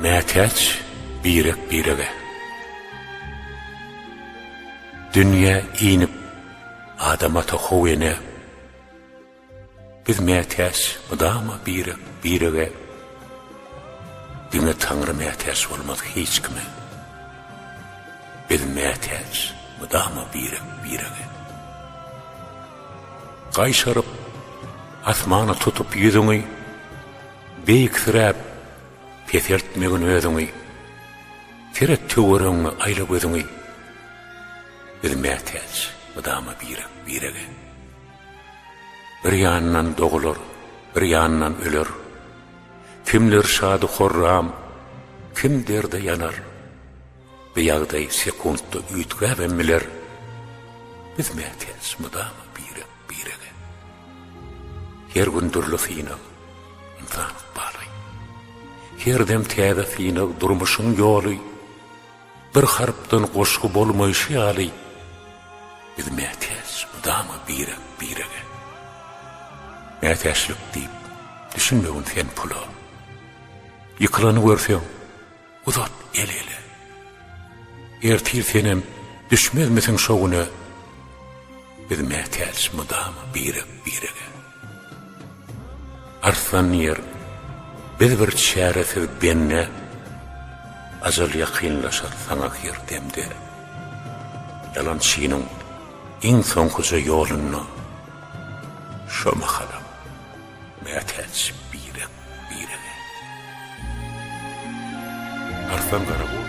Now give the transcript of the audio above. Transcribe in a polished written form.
Mätäç birek birege. Dünya inip adama tohuvene. Biz mätäç mudama birek birege. Dine Tanrı mätäç olmaz hiç kime. Biz mätäç mudama birek birege. Qayşarıp asmana tutup yüzüňi beýik sirap pesertmegin özüňi tiret töwereňi aýlap özüňi bir mätäç mudama birek birege. Bir ýandan dogulur, bir ýandan öler. Kimler şady horram, kim derde yanar. Bir ýagdaý sekundda üýtgäp emmiler. Biz mätäç mudama birek birege. Her gündürlü fiýnak insan bağlay. Her dem täze fiýnak durmuşyň ýoly. Bir harpdan goşgy bolmaýşy ýaly. Biz mätäç mudama birek birege. Mätäçlik diýip düşünmegin sen pula. Yıkılanı görseň uzat el ele. Ertir senem düşmez misin şoğuna? Biz mätäç mudama birek birege. Arslan yer biz bir çäresiz benne azal ýakynlaşar saňa her demde. Yalançynyň iň soňkuja ýoluny şoma halam mätäç birek birege. Arslan garabul